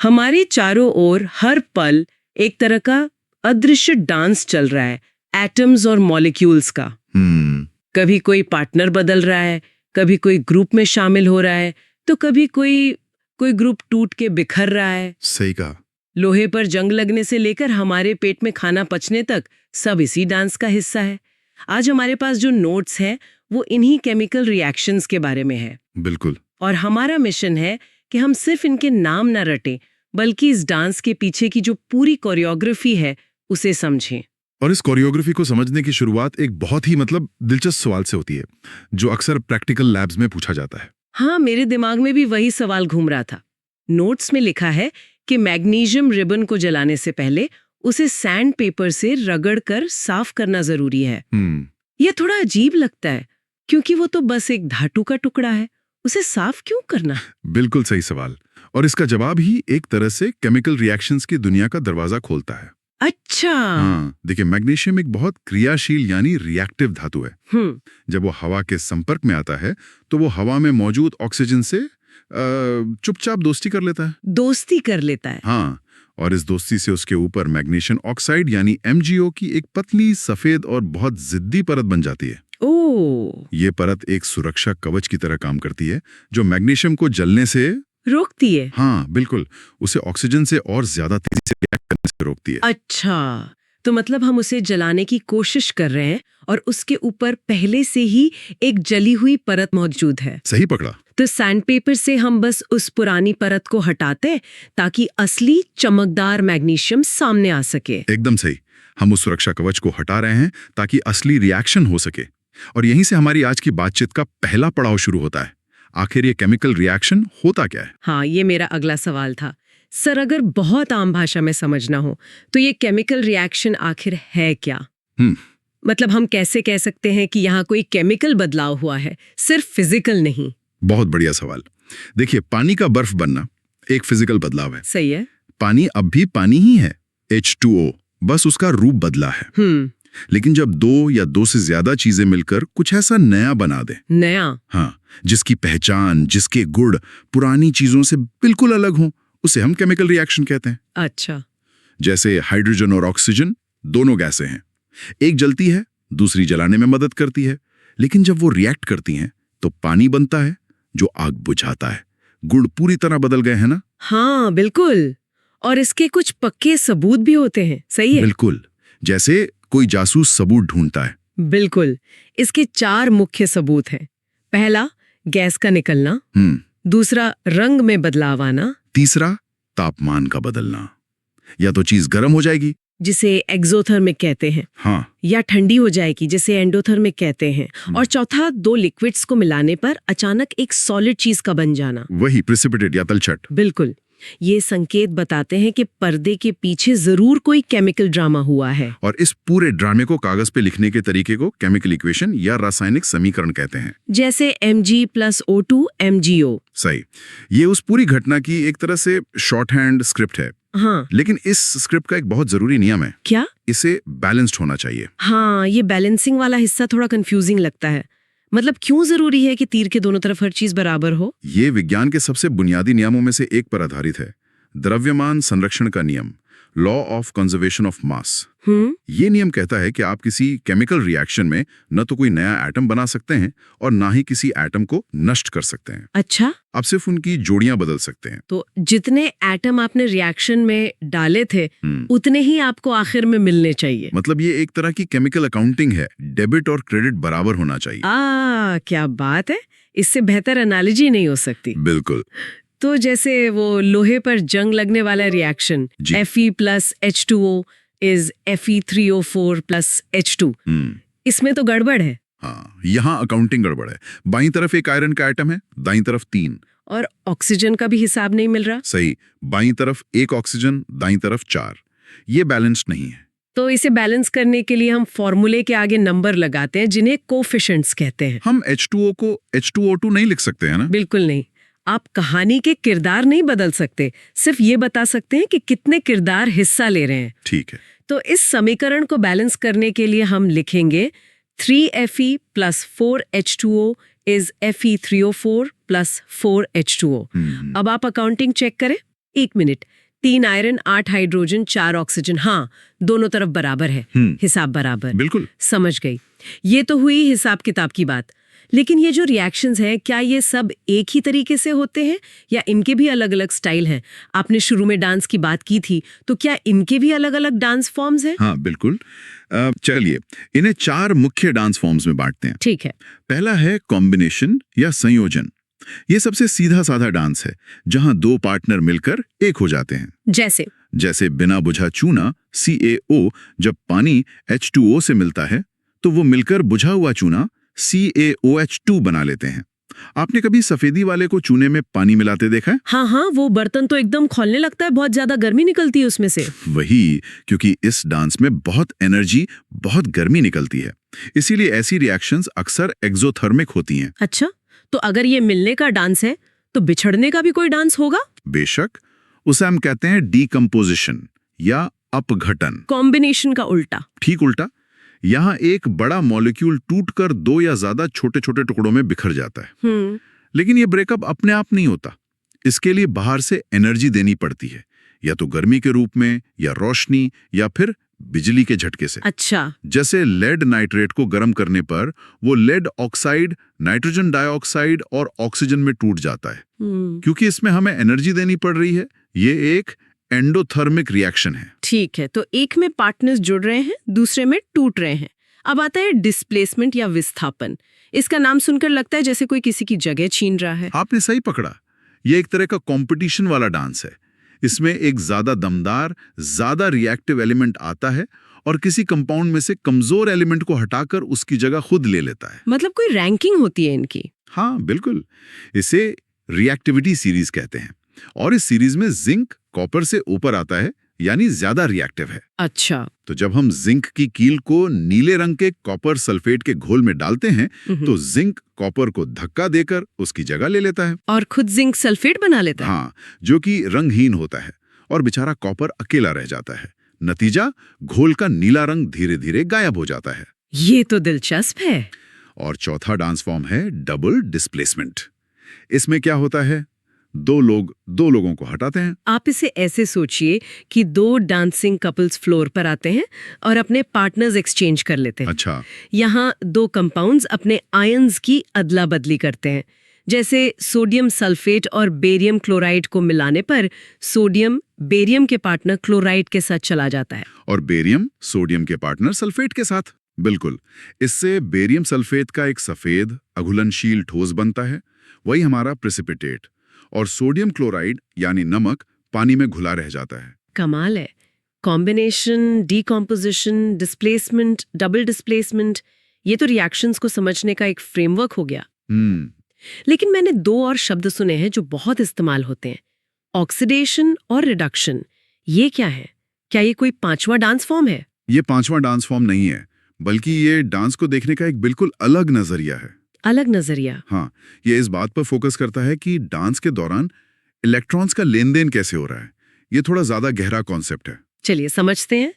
हमारे चारों ओर हर पल एक तरह का अदृश्य डांस चल रहा है, एटम्स और मॉलिक्यूल्स का। कभी कोई पार्टनर बदल रहा है, कभी कोई ग्रुप में शामिल हो रहा है, तो कभी कोई ग्रुप टूट के बिखर रहा है। सही कहा। लोहे पर जंग लगने से लेकर हमारे पेट में खाना पचने तक सब इसी डांस का हिस्सा है। आज हमारे पास जो नोट्स हैं वो इन्हीं केमिकल रिएक्शंस के बारे में है। बिल्कुल। और हमारा मिशन है कि हम सिर्फ इनके नाम न रटें, बल्कि इस डांस के पीछे की जो पूरी कोरियोग्राफी है उसे समझें। और इस कोरियोग्राफी को समझने की शुरुआत एक बहुत ही दिलचस्प सवाल से होती है, जो अक्सर प्रैक्टिकल लैब्स में पूछा जाता है। हाँ, मेरे दिमाग में भी वही सवाल घूम रहा था। नोट्स में लिखा है कि मैग्नीशियम रिबन को जलाने से पहले उसे सैंड पेपर से रगड़कर साफ करना जरूरी है। यह थोड़ा अजीब लगता है, क्योंकि वो तो बस एक धातु का टुकड़ा है, उसे साफ क्यों करना? बिल्कुल सही सवाल। और इसका जवाब ही एक तरह से केमिकल रिएक्शंस की दुनिया का दरवाजा खोलता है। अच्छा। हाँ, देखिए, मैग्नीशियम एक बहुत क्रियाशील यानी रिएक्टिव धातु है। जब वो हवा के संपर्क में आता है तो वो हवा में मौजूद ऑक्सीजन से चुपचाप दोस्ती कर लेता है। हाँ, और इस दोस्ती से उसके ऊपर मैग्नीशियम ऑक्साइड यानी MgO की एक पतली सफेद और बहुत जिद्दी परत बन जाती है। ये परत एक सुरक्षा कवच की तरह काम करती है, जो मैग्नीशियम को जलने से रोकती है। हाँ बिल्कुल, उसे ऑक्सीजन से और ज्यादा तेजी से रिएक्ट करने से रोकती है। अच्छा, तो मतलब हम उसे जलाने की कोशिश कर रहे हैं और उसके ऊपर पहले से ही एक जली हुई परत मौजूद है। सही पकड़ा। तो सैंडपेपर से हम बस उस पुरानी परत को हटाते हैं ताकि असली चमकदार मैग्नीशियम सामने आ सके। एकदम सही। हम उस सुरक्षा कवच को हटा रहे हैं ताकि असली रिएक्शन हो सके। और यहीं से हमारी आज की बातचीत का पहला पड़ाव शुरू होता है। आखिर ये केमिकल रिएक्शन होता क्या है? हाँ, ये मेरा अगला सवाल था। सर, अगर बहुत आम भाषा में समझना हो तो ये केमिकल रिएक्शन आखिर है क्या? मतलब हम कैसे कह सकते हैं कि यहाँ कोई केमिकल बदलाव हुआ है, सिर्फ फिजिकल नहीं? बहुत बढ़िया सवाल। देखिए, पानी का बर्फ बनना एक फिजिकल बदलाव है। सही है। पानी अब भी पानी ही है, H2O, बस उसका रूप बदला है। लेकिन जब दो या दो से ज्यादा चीजें मिलकर कुछ ऐसा नया बना दे, हाँ, जिसकी पहचान, जिसके गुण पुरानी चीजों से बिल्कुल अलग हों, उसे हम केमिकल रिएक्शन कहते हैं। अच्छा। जैसे हाइड्रोजन और ऑक्सीजन दोनों गैसें हैं, एक जलती है, दूसरी जलाने में मदद करती है, लेकिन जब वो रिएक्ट करती हैं तो पानी बनता है जो आग बुझाता है। गुण पूरी तरह बदल गए हैं ना? हाँ बिल्कुल। और इसके कुछ पक्के सबूत भी होते हैं, सही है? बिल्कुल, जैसे कोई जासूस सबूत ढूंढता है। बिल्कुल। इसके 4 मुख्य सबूत हैं। पहला, गैस का निकलना। दूसरा, रंग में बदलाव आना। तीसरा, तापमान का बदलना। या तो चीज गर्म हो जाएगी, जिसे एक्सोथर्मिक कहते हैं, हाँ, या ठंडी हो जाएगी, जिसे एंडोथर्मिक कहते हैं। और चौथा, 2 लिक्विड्स को मिलाने पर अचानक एक सॉलिड चीज का बन जाना, वही प्रेसिपिटेट या तलछट। बिल्कुल। ये संकेत बताते हैं कि पर्दे के पीछे जरूर कोई केमिकल ड्रामा हुआ है। और इस पूरे ड्रामे को कागज पे लिखने के तरीके को केमिकल इक्वेशन या रासायनिक समीकरण कहते हैं, जैसे Mg+O2 MgO। सही। ये उस पूरी घटना की एक तरह से शॉर्ट हैंड स्क्रिप्ट है। हाँ। लेकिन इस स्क्रिप्ट का एक बहुत जरूरी नियम है। क्या? इसे बैलेंस्ड होना चाहिए। हाँ, ये बैलेंसिंग वाला हिस्सा थोड़ा कंफ्यूजिंग लगता है। मतलब क्यों जरूरी है कि तीर के दोनों तरफ हर चीज बराबर हो? ये विज्ञान के सबसे बुनियादी नियमों में से एक पर आधारित है, द्रव्यमान संरक्षण का नियम, law of conservation of mass. ये नियम कहता है कि आप किसी केमिकल रिएक्शन में न तो कोई नया एटम बना सकते हैं और ना ही किसी एटम को नष्ट कर सकते हैं। अच्छा। आप सिर्फ उनकी जोड़ियां बदल सकते हैं। तो जितने एटम आपने रिएक्शन में डाले थे उतने ही आपको आखिर में मिलने चाहिए। मतलब ये एक तरह की केमिकल अकाउंटिंग है, डेबिट और क्रेडिट बराबर होना चाहिए। क्या बात है, इससे बेहतर एनालॉजी नहीं हो सकती। बिल्कुल। तो जैसे वो लोहे पर जंग लगने वाला रिएक्शन, Fe+H2O is Fe3O4+H2, इसमें तो गड़बड़ है। हाँ, यहाँ अकाउंटिंग गड़बड़ है। बाईं तरफ एक आयरन का एटम है, दाईं तरफ 3। और ऑक्सीजन का भी हिसाब नहीं मिल रहा। सही, बाईं तरफ 1 ऑक्सीजन, दाईं तरफ 4। ये बैलेंस्ड नहीं है। तो इसे बैलेंस करने के लिए हम फॉर्मूले के आगे नंबर लगाते हैं, जिन्हें कोफिशिएंट्स कहते हैं। हम H2O को H2O2 नहीं लिख सकते हैं ना? बिल्कुल नहीं। आप कहानी के किरदार नहीं बदल सकते, सिर्फ ये बता सकते हैं कि कितने किरदार हिस्सा ले रहे हैं। ठीक है। तो इस समीकरण को बैलेंस करने के लिए हम लिखेंगे 3Fe+4H2O is Fe3O4+4H2O। अब आप अकाउंटिंग चेक करें। एक मिनट, 3 आयरन 8 हाइड्रोजन 4 ऑक्सीजन, हाँ दोनों तरफ बराबर है, हिसाब बराबर। बिल्कुल समझ गई। ये तो हुई हिसाब किताब की बात, लेकिन ये जो रिएक्शंस हैं क्या ये सब एक ही तरीके से होते हैं या इनके भी अलग अलग स्टाइल हैं? आपने शुरू में डांस की बात की थी, तो क्या इनके भी अलग अलग डांस फॉर्म्स हैं? हाँ बिल्कुल। चलिए इन्हें 4 मुख्य डांस फॉर्म्स में बांटते हैं। ठीक है। पहला है कॉम्बिनेशन या संयोजन। ये सबसे सीधा साधा डांस है जहां 2 पार्टनर मिलकर एक हो जाते हैं। जैसे बिना बुझा चूना CaO जब पानी H2O से मिलता है तो वो मिलकर बुझा हुआ चूना CaOH2 बना लेते हैं। आपने कभी सफेदी वाले को चूने में पानी मिलाते देखा है? हाँ, वो बर्तन तो एकदम खौलने लगता है, बहुत ज्यादा गर्मी निकलती है उसमें से। वही, क्योंकि इस डांस में बहुत एनर्जी, बहुत गर्मी निकलती है, इसीलिए ऐसी रिएक्शंस अक्सर एक्सोथर्मिक होती हैं। अच्छा, तो अगर ये मिलने का डांस है तो बिछड़ने का भी कोई डांस होगा? बेशक, उसे हम कहते हैं डीकंपोजिशन या अपघटन। कॉम्बिनेशन का उल्टा। ठीक उल्टा। यहाँ एक बड़ा मॉलिक्यूल टूटकर 2 या ज्यादा छोटे छोटे टुकड़ों में बिखर जाता है। लेकिन ये ब्रेकअप अपने आप नहीं होता, इसके लिए बाहर से एनर्जी देनी पड़ती है, या तो गर्मी के रूप में, या रोशनी, या फिर बिजली के झटके से। अच्छा। जैसे लेड नाइट्रेट को गर्म करने पर वो लेड ऑक्साइड नाइट्रोजन डाइऑक्साइड और ऑक्सीजन में टूट जाता है, क्योंकि इसमें हमें एनर्जी देनी पड़ रही है। ये एक एंडोथर्मिक रिएक्शन है। ठीक है, तो एक में पार्टनर्स जुड़ रहे हैं, दूसरे में टूट रहे हैं। अब आता है डिस्प्लेसमेंट या विस्थापन। इसका नाम सुनकर लगता है जैसे कोई किसी की जगह छीन रहा है। आपने सही पकड़ा, ये एक तरह का कंपटीशन वाला डांस है। इसमें एक ज्यादा दमदार, ज्यादा रिएक्टिव एलिमेंट आता है और किसी कंपाउंड में से कमजोर एलिमेंट को हटाकर उसकी जगह खुद ले लेता है। मतलब कोई रैंकिंग होती है इनकी? हाँ बिल्कुल, इसे रिएक्टिविटी सीरीज कहते हैं, और इस सीरीज में जिंक कॉपर से ऊपर आता है, यानी ज्यादा रिएक्टिव है। अच्छा। तो जब हम जिंक की कील को नीले रंग के कॉपर सल्फेट के घोल में डालते हैं तो जिंक कॉपर को धक्का देकर उसकी जगह ले लेता है और खुद जिंक सल्फेट बना लेता है। हाँ, जो कि रंगहीन होता है और बेचारा कॉपर अकेला रह जाता है। नतीजा, घोल का नीला रंग धीरे धीरे गायब हो जाता है। ये तो दिलचस्प है। और चौथा डांस फॉर्म है डबल डिस्प्लेसमेंट। इसमें क्या होता है, दो लोगों को हटाते हैं। आप इसे ऐसे सोचिए कि 2 डांसिंग कपल्स फ्लोर पर आते हैं और अपने पार्टनर्स एक्सचेंज कर लेते हैं। अच्छा। यहाँ 2 कंपाउंड्स अपने आयंस की अदला बदली करते हैं। जैसे सोडियम सल्फेट और बेरियम क्लोराइड को मिलाने पर सोडियम बेरियम के पार्टनर क्लोराइड के साथ चला जाता है, और बेरियम सोडियम के पार्टनर सल्फेट के साथ। बिल्कुल, इससे बेरियम सल्फेट का एक सफेद अघुलनशील ठोस बनता है, वही हमारा प्रेसिपिटेट। और सोडियम क्लोराइड यानी नमक पानी में घुला रह जाता है। कमाल है। Combination, decomposition, displacement, double displacement, ये तो रिएक्शंस को समझने का एक फ्रेमवर्क हो गया। लेकिन मैंने 2 और शब्द सुने हैं जो बहुत इस्तेमाल होते हैं, ऑक्सीडेशन और रिडक्शन। ये क्या है? क्या ये कोई 5वां डांस फॉर्म है? ये 5वां डांस फॉर्म नहीं है, बल्कि ये डांस को देखने का एक बिल्कुल अलग नजरिया है। अलग नजरिया? हाँ, ये इस बात पर फोकस करता है कि डांस के दौरान इलेक्ट्रॉन्स का लेन देन कैसे हो रहा है। ये थोड़ा ज्यादा गहरा कॉन्सेप्ट है। चलिए समझते हैं।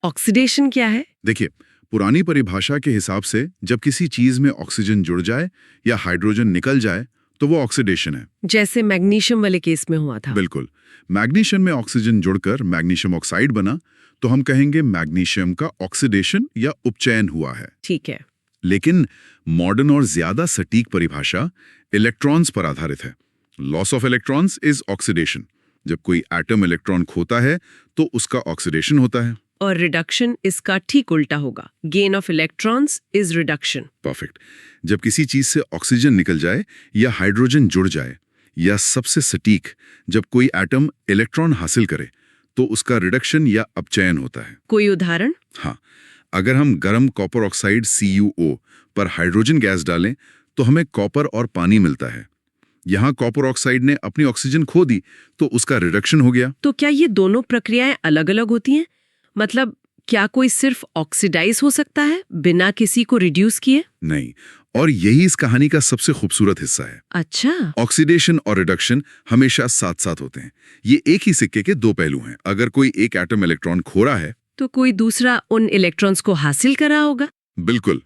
ऑक्सीडेशन क्या है? देखिए, पुरानी परिभाषा के हिसाब से जब किसी चीज में ऑक्सीजन जुड़ जाए या हाइड्रोजन निकल जाए तो वो ऑक्सीडेशन है। जैसे मैग्नीशियम वाले केस में हुआ था। बिल्कुल, मैग्नीशियम में ऑक्सीजन जुड़कर मैग्नीशियम ऑक्साइड बना तो हम कहेंगे मैग्नीशियम का ऑक्सीडेशन या उपचयन हुआ है। ठीक है। लेकिन मॉडर्न और ज्यादा सटीक परिभाषा इलेक्ट्रॉन्स पर आधारित है। Loss of electrons is oxidation. जब कोई एटम इलेक्ट्रॉन खोता है तो उसका ऑक्सीडेशन होता है। और रिडक्शन इसका ठीक उल्टा होगा। Gain of electrons is reduction. Perfect. जब किसी चीज से ऑक्सीजन निकल जाए या हाइड्रोजन जुड़ जाए, या सबसे सटीक, जब कोई एटम इलेक्ट्रॉन हासिल करे तो उसका रिडक्शन या अपचयन होता है। कोई उदाहरण? हाँ, अगर हम गर्म कॉपर ऑक्साइड CuO पर हाइड्रोजन गैस डालें तो हमें कॉपर और पानी मिलता है। यहाँ कॉपर ऑक्साइड ने अपनी ऑक्सीजन खो दी तो उसका रिडक्शन हो गया। तो क्या ये दोनों प्रक्रियाएं अलग-अलग होती हैं? मतलब क्या कोई सिर्फ ऑक्सीडाइज हो सकता है बिना किसी को रिड्यूस किए? नहीं, और यही इस कहानी का सबसे खूबसूरत हिस्सा है। अच्छा। ऑक्सीडेशन और रिडक्शन हमेशा साथ साथ होते हैं। ये एक ही सिक्के के 2 पहलू हैं। अगर कोई एक एटम इलेक्ट्रॉन खो रहा है तो कोई दूसरा उन इलेक्ट्रॉन्स को हासिल कर रहा होगा। बिल्कुल,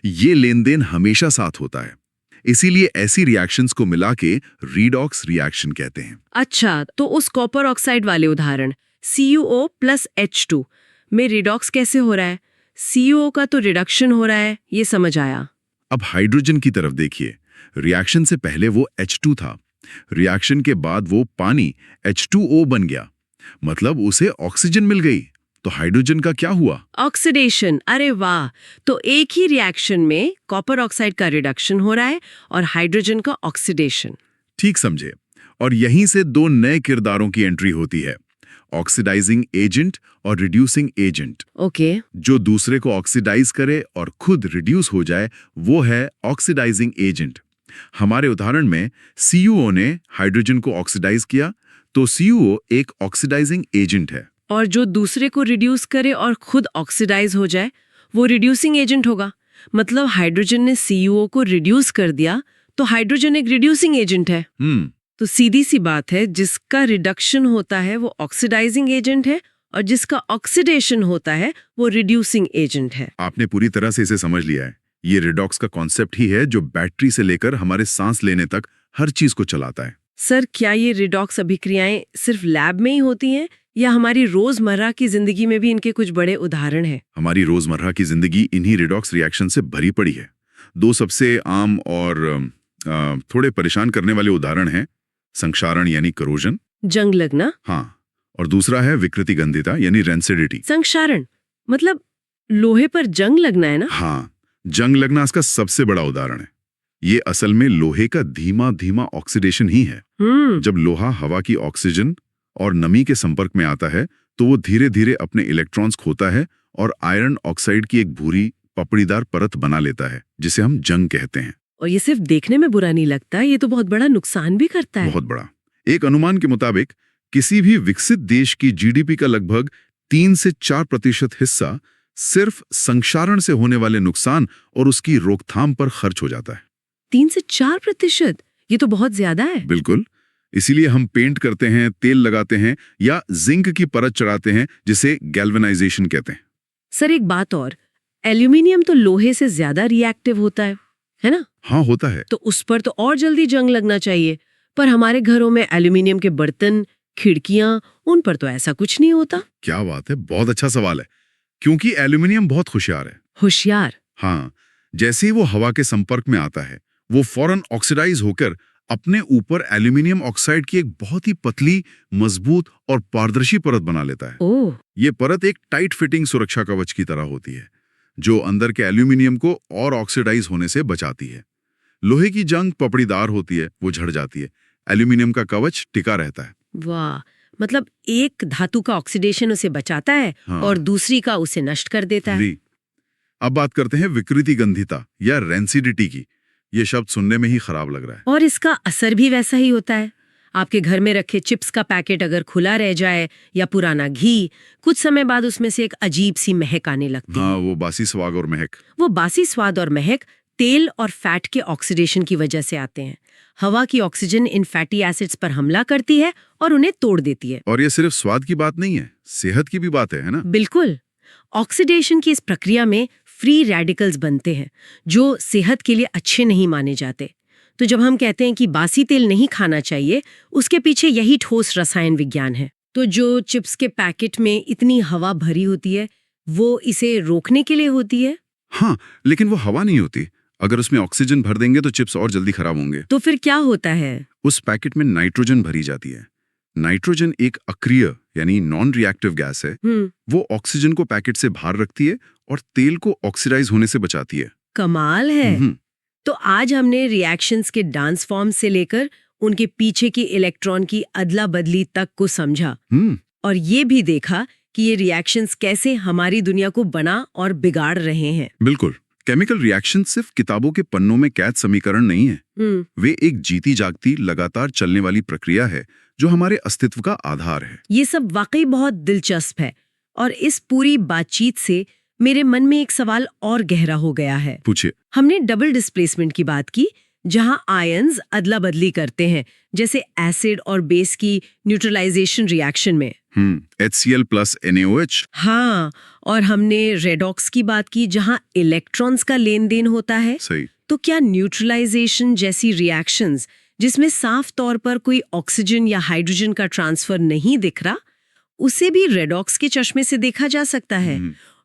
ये लेन देन हमेशा साथ होता है। इसीलिए ऐसी रिएक्शंस को मिला के रीडॉक्स रिएक्शन कहते हैं। अच्छा, तो उस कॉपर ऑक्साइड वाले उदाहरण CuO + H2 में रिडॉक्स कैसे हो रहा है? CuO का तो रिडक्शन हो रहा है, ये समझ आया। अब हाइड्रोजन की तरफ देखिए। रिएक्शन से पहले वो H2 था, रिएक्शन के बाद वो पानी H2O बन गया, मतलब उसे ऑक्सीजन मिल गई। तो हाइड्रोजन का क्या हुआ? ऑक्सीडेशन। अरे वाह! तो एक ही रिएक्शन में कॉपर ऑक्साइड का रिडक्शन हो रहा है और हाइड्रोजन का ऑक्सीडेशन। ठीक समझे। और यहीं से दो नए किरदारों की एंट्री होती है, ऑक्सीडाइजिंग एजेंट और रिड्यूसिंग एजेंट। ओके। जो दूसरे को ऑक्सीडाइज करे और खुद रिड्यूस हो जाए, वो है ऑक्सीडाइजिंग एजेंट। हमारे उदाहरण में CuO ने हाइड्रोजन को ऑक्सीडाइज किया, तो CuO एक ऑक्सीडाइजिंग एजेंट है। और जो दूसरे को रिड्यूस करे और खुद ऑक्सीडाइज हो जाए, वो रिड्यूसिंग एजेंट होगा। मतलब हाइड्रोजन ने CuO को रिड्यूस कर दिया, तो हाइड्रोजन एक रिड्यूसिंग एजेंट है। तो सीधी सी बात है, जिसका रिडक्शन होता है वो ऑक्सीडाइजिंग एजेंट है और जिसका ऑक्सीडेशन होता है वो रिड्यूसिंग एजेंट है। आपने पूरी तरह से इसे समझ लिया है। ये रिडॉक्स का कॉन्सेप्ट ही है जो बैटरी से लेकर हमारे सांस लेने तक हर चीज को चलाता है। सर, क्या ये रिडॉक्स अभिक्रियाएं सिर्फ लैब में ही होती हैं या हमारी रोजमर्रा की जिंदगी में भी इनके कुछ बड़े उदाहरण हैं? हमारी रोजमर्रा की जिंदगी इन्हीं रिडॉक्स रिएक्शन से भरी पड़ी है। दो सबसे आम और थोड़े परेशान करने वाले उदाहरण हैं, संक्षारण यानी करोजन, जंग लगना। हाँ, और दूसरा है विकृति गंधिता यानी रेंसिडिटी। संक्षारण मतलब लोहे पर जंग लगना है ना? हाँ, जंग लगना इसका सबसे बड़ा उदाहरण है। ये असल में लोहे का धीमा धीमा ऑक्सीडेशन ही है। जब लोहा हवा की ऑक्सीजन और नमी के संपर्क में आता है तो वो धीरे धीरे अपने इलेक्ट्रॉन्स खोता है और आयरन ऑक्साइड की एक भूरी पपड़ीदार परत बना लेता है, जिसे हम जंग कहते हैं। और ये सिर्फ देखने में बुरा नहीं लगता, ये तो बहुत बड़ा नुकसान भी करता है। बहुत बड़ा। एक अनुमान के मुताबिक किसी भी विकसित देश की जीडीपी का लगभग 3 से 4% हिस्सा सिर्फ संक्षारण से होने वाले नुकसान और उसकी रोकथाम पर खर्च हो जाता है। 3 से 4%? ये तो बहुत ज्यादा है। बिल्कुल। इसीलिए हम पेंट करते हैं, तेल लगाते हैं या जिंक की परत चढ़ाते हैं, जिसे गैल्वेनाइजेशन कहते हैं। सर, एक बात और, एल्यूमिनियम तो लोहे से ज्यादा रिएक्टिव होता है ना? हाँ, होता है। तो उस पर तो और जल्दी जंग लगना चाहिए, पर हमारे घरों में एल्यूमिनियम के बर्तन, खिड़कियां, उन पर तो ऐसा कुछ नहीं होता। क्या बात है, बहुत अच्छा सवाल है। क्योंकि एल्यूमिनियम बहुत होशियार है। होशियार? हाँ, जैसे ही वो हवा के संपर्क में आता है, वो फौरन ऑक्सीडाइज होकर अपने ऊपर एल्यूमिनियम ऑक्साइड की एक बहुत ही पतली, मजबूत और पारदर्शी परत बना लेता है। ओह। ये परत एक टाइट फिटिंग सुरक्षा कवच की तरह होती है, जो अंदर के एल्यूमिनियम को और ऑक्सीडाइज होने से बचाती है। लोहे की जंग पपड़ीदार होती है, वो झड़ जाती है। एल्यूमिनियम का कवच टिका रहता है। वाह, मतलब एक धातु का ऑक्सीडेशन उसे बचाता है। हाँ। और दूसरी का उसे नष्ट कर देता है। अब बात करते हैं विकृति गंधिता या रेंसिडिटी की। ये शब्द सुनने में ही खराब लग रहा है। और इसका असर भी वैसा ही होता है। आपके घर में रखे चिप्स का पैकेट अगर खुला रह जाए या पुराना घी, कुछ समय बाद उसमें से एक अजीब सी महक आने लगती है। हाँ, वो बासी स्वाद और महक। वो बासी स्वाद और महक तेल और फैट के ऑक्सीडेशन की वजह से आते हैं। हवा की ऑक्सीजन इन फैटी एसिड्स पर हमला करती है और उन्हें तोड़ देती है। और ये सिर्फ स्वाद की बात नहीं है, सेहत की भी बात है ना? बिल्कुल। ऑक्सीडेशन की इस प्रक्रिया में फ्री रेडिकल्स बनते हैं, जो सेहत के लिए अच्छे नहीं माने जाते। तो जब हम कहते हैं कि बासी तेल नहीं खाना चाहिए, उसके पीछे यही ठोस रसायन विज्ञान है। तो जो चिप्स के पैकेट में इतनी हवा भरी होती है, वो इसे रोकने के लिए होती है। हाँ, लेकिन वो हवा नहीं होती। अगर उसमें ऑक्सीजन भर देंगे तो चिप्स और जल्दी खराब होंगे। तो फिर क्या होता है? उस पैकेट में नाइट्रोजन भरी जाती है। नाइट्रोजन एक अक्रिय यानी नॉन रिएक्टिव गैस है। वो ऑक्सीजन को पैकेट से बाहर रखती है और तेल को ऑक्सीडाइज होने से बचाती है। कमाल है। तो आज हमने रिएक्शंस के डांस फॉर्म से लेकर उनके पीछे की इलेक्ट्रॉन की अदला बदली तक को समझा और ये भी देखा कि ये रिएक्शंस कैसे हमारी दुनिया को बना और बिगाड़ रहे हैं। बिल्कुल। केमिकल रिएक्शन सिर्फ किताबों के पन्नों में कैद समीकरण नहीं है। वे एक जीती जागती लगातार चलने वाली प्रक्रिया है जो हमारे अस्तित्व का आधार है। ये सब वाकई बहुत दिलचस्प है और इस पूरी बातचीत से मेरे मन में एक सवाल और गहरा हो गया है। पूछिए। हमने डबल डिस्प्लेसमेंट की बात की, जहां आयंस अदला बदली करते हैं, जैसे एसिड और बेस की न्यूट्रलाइजेशन रिएक्शन में। HCl + NaOH। हाँ, और हमने रेडॉक्स की बात की, जहां इलेक्ट्रॉन्स का लेन देन होता है। सही। तो क्या न्यूट्रलाइजेशन जैसी रिएक्शंस जिसमें साफ तौर पर कोई ऑक्सीजन या हाइड्रोजन का ट्रांसफर नहीं दिख रहा, उसे भी रेडॉक्स के चश्मे से देखा जा सकता है?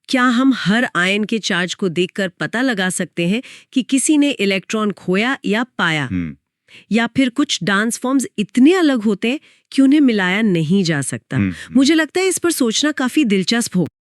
क्या हम हर आयन के चार्ज को देखकर पता लगा सकते हैं कि किसी ने इलेक्ट्रॉन खोया या पाया? या फिर कुछ डांस फॉर्म्स इतने अलग होते हैं कि उन्हें मिलाया नहीं जा सकता? मुझे लगता है इस पर सोचना काफी दिलचस्प होगा।